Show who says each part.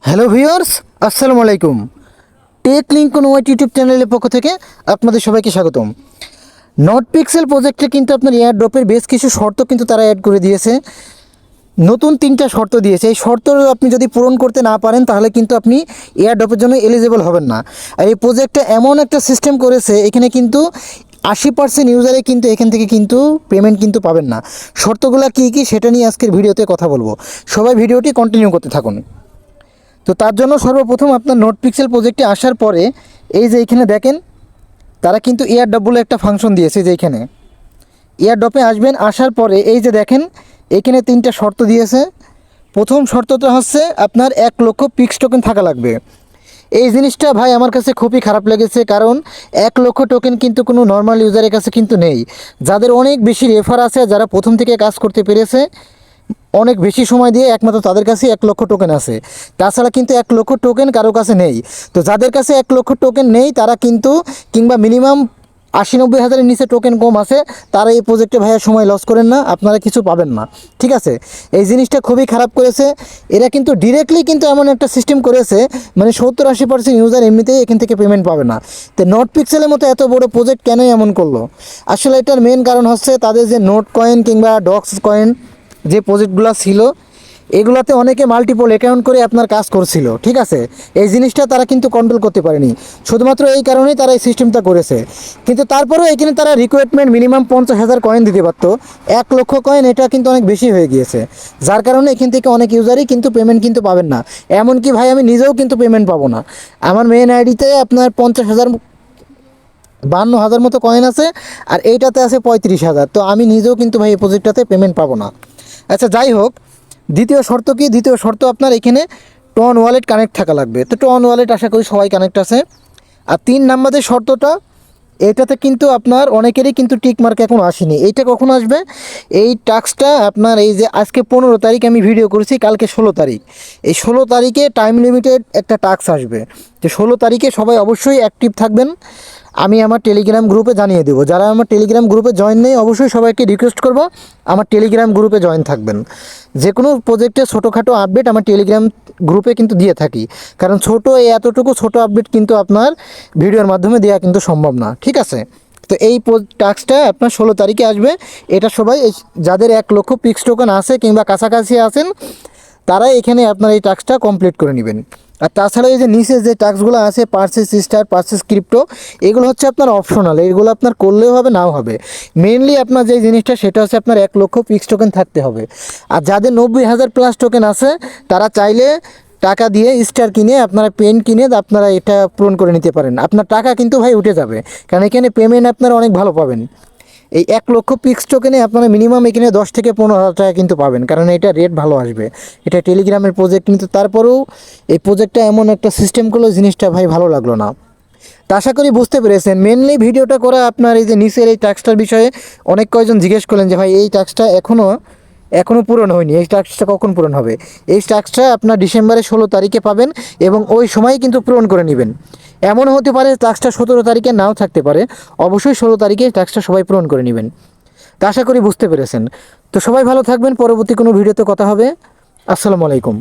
Speaker 1: Hello viewers, আসসালামু আলাইকুম। Take link white YouTube চ্যানেলের পক্ষ থেকে আপনাদের সবাইকে স্বাগতম। নট পিক্সেল প্রজেক্টে কিন্তু আপনার এয়ার ড্রপের বেশ কিছু শর্ত কিন্তু তারা অ্যাড করে দিয়েছে। নতুন 3টা শর্ত দিয়েছে। এই শর্ত আপনি যদি পূরণ করতে না পারেন তাহলে কিন্তু আপনি এয়ার ড্রপের জন্য এলিজিবল হবেন না। আর এই প্রজেক্টটা এমন একটা সিস্টেম করেছে, এখানে কিন্তু 80% ইউজারে কিন্তু এখান থেকে কিন্তু পেমেন্ট কিন্তু পাবেন না। শর্তগুলো কী কী সেটা নিয়ে আজকের ভিডিওতে কথা বলবো। সবাই ভিডিওটি কন্টিনিউ করতে থাকুন। তো তার জন্য সর্বপ্রথম আপনার নোট পিক্সেল প্রজেক্টে আসার পরে এই যে এইখানে দেখেন তারা কিন্তু এয়ারড্রপ বলে একটা ফাংশন দিয়েছে। যে এইখানে এয়ারড্রপে আসবেন, আসার পরে এই যে দেখেন এখানে 3টা শর্ত দিয়েছে। প্রথম শর্তটা হচ্ছে আপনার 1 লক্ষ পিক্স টোকেন থাকা লাগবে। এই জিনিসটা ভাই আমার কাছে খুবই খারাপ লেগেছে, কারণ 1 লক্ষ টোকেন কিন্তু কোনো নর্মাল ইউজারের কাছে কিন্তু নেই। যাদের অনেক বেশি রেফার আছে, যারা প্রথম থেকে কাজ করতে পেরেছে অনেক বেশি সময় দিয়ে, একমাত্র তাদের কাছে 1 লক্ষ টোকেন আছে। তাছাড়া কিন্তু 1 লক্ষ টোকেন কারো কাছে নেই। তো যাদের কাছে 1 লক্ষ টোকেন নেই তারা কিন্তু, কিংবা মিনিমাম 80-90 হাজারের নিচে টোকেন কম আছে, তারা এই প্রজেক্টে ভাইয়া সময় লস করেন না, আপনারা কিছু পাবেন না। ঠিক আছে, এই জিনিসটা খুবই খারাপ করেছে। এরা কিন্তু ডিরেক্টলি কিন্তু এমন একটা সিস্টেম করেছে, মানে 70-80% ইউজার এমনিতেই এখান থেকে পেমেন্ট পাবে না। তো নোট পিক্সেলের মতো এত বড় প্রজেক্ট কেন এমন করলো? আসলে এটার মেন কারণ হচ্ছে তাদের যে নোট কয়েন কিংবা ডক্স কয়েন যে প্রজেক্টগুলো ছিল, এগুলাতে অনেকে মাল্টিপল অ্যাকাউন্ট করে আপনার কাজ করছিল। ঠিক আছে, এই জিনিসটা তারা কিন্তু কন্ট্রোল করতে পারেনি। শুধুমাত্র এই কারণেই তারা এই সিস্টেমটা করেছে। কিন্তু তারপরেও এখানে তারা রিকোয়ারমেন্ট মিনিমাম 50,000 কয়েন দিতে পারত। 1 লক্ষ কয়েন এটা কিন্তু অনেক বেশি হয়ে গিয়েছে, যার কারণে এখান থেকে অনেক ইউজারই কিন্তু পেমেন্ট কিন্তু পাবেন না। এমনকি ভাই আমি নিজেও কিন্তু পেমেন্ট পাবো না। আমার মেন আইডিতে আপনার 50,000 52,000 মতো কয়েন আছে, আর এইটাতে আছে 35,000। তো আমি নিজেও কিন্তু ভাই এই প্রজেক্টটাতে পেমেন্ট পাবো না। আচ্ছা যাই হোক, দ্বিতীয় শর্ত কি? দ্বিতীয় শর্ত আপনার এখানে টন ওয়ালেট কানেক্ট থাকা লাগবে। তো টন ওয়ালেট আশা করি সবাই কানেক্ট আছে। আর 3 নম্বরের শর্তটা, এটাতে কিন্তু আপনার অনেকেরই কিন্তু টিক মার্ক এখন আসেনি। এইটা কখন আসবে? এই টাস্কটা আপনার এই যে আজকে 15 তারিখ আমি ভিডিও করেছি, কালকে 16 তারিখ। এই 16 তারিখে টাইম লিমিটেড একটা টাস্ক আসবে। তো 16 তারিখে সবাই অবশ্যই অ্যাক্টিভ থাকবেন। আমি আমার টেলিগ্রাম গ্রুপে জানিয়ে দেবো। যারা আমার টেলিগ্রাম গ্রুপে জয়েন নেই, অবশ্যই সবাইকে রিকোয়েস্ট করব আমার টেলিগ্রাম গ্রুপে জয়েন থাকবেন। যে কোনো প্রজেক্টে ছোটোখাটো আপডেট আমার টেলিগ্রাম গ্রুপে কিন্তু দিয়ে থাকি, কারণ এতটুকু ছোট আপডেট কিন্তু আপনার ভিডিওর মাধ্যমে দেওয়া কিন্তু সম্ভব না। ঠিক আছে, তো এই টাস্কটা আপনার 16 তারিখে আসবে। এটা সবাই যাদের 1 লক্ষ পিক্স টোকেন আছে কিংবা কাছাকাছি আছেন, তারা এখানে আপনার এই টাস্কটা কমপ্লিট করে নেবেন। আর তাছাড়া এই যে নিচে যে টাস্কগুলো আছে, পারচেস স্টার, পারচেস ক্রিপ্টো, এগুলো হচ্ছে আপনার অপশনাল। এগুলো আপনার করলেও হবে, নাও হবে। মেনলি আপনার যে জিনিসটা সেটা হচ্ছে আপনার 1 লক্ষ পিক্স টোকেন থাকতে হবে। আর যাদের 90,000 প্লাস টোকেন আছে, তারা চাইলে টাকা দিয়ে স্টার কিনে, আপনারা পেন কিনে আপনারা এটা পূরণ করে নিতে পারেন। আপনার টাকা কিন্তু ভাই উঠে যাবে, কারণ এখানে পেমেন্ট আপনারা অনেক ভালো পাবেন। এই 1 লক্ষ পিক্স টোকেনে আপনারা মিনিমাম এখানে 10 থেকে 15,000 টাকা কিন্তু পাবেন, কারণ এটা রেট ভালো আসবে। এটা টেলিগ্রামের প্রজেক্ট, কিন্তু তারপরেও এই প্রজেক্টটা এমন একটা সিস্টেম করলো, জিনিসটা ভাই ভালো লাগলো না। তা আশা করি বুঝতে পেরেছেন। মেনলি ভিডিওটা করা আপনার এই যে নিচের এই টাস্কটার বিষয়ে অনেক কয়জন জিজ্ঞেস করলেন যে ভাই এই টাস্কটা এখনও পূরণ হয়নি, এই টাস্কটা কখন পূরণ হবে? এই টাস্কটা আপনার ডিসেম্বরের 16 তারিখে পাবেন, এবং ওই সময় কিন্তু পূরণ করে নেবেন। এমন হতে পারে টাস্কটা 17 তারিখে নাও থাকতে পারে, অবশ্যই 16 তারিখে টাস্কটা সবাই পূরণ করে নেবেন। তা আশা করি বুঝতে পেরেছেন। তো সবাই ভালো থাকবেন, পরবর্তী কোনো ভিডিওতে কথা হবে। আসসালামু আলাইকুম।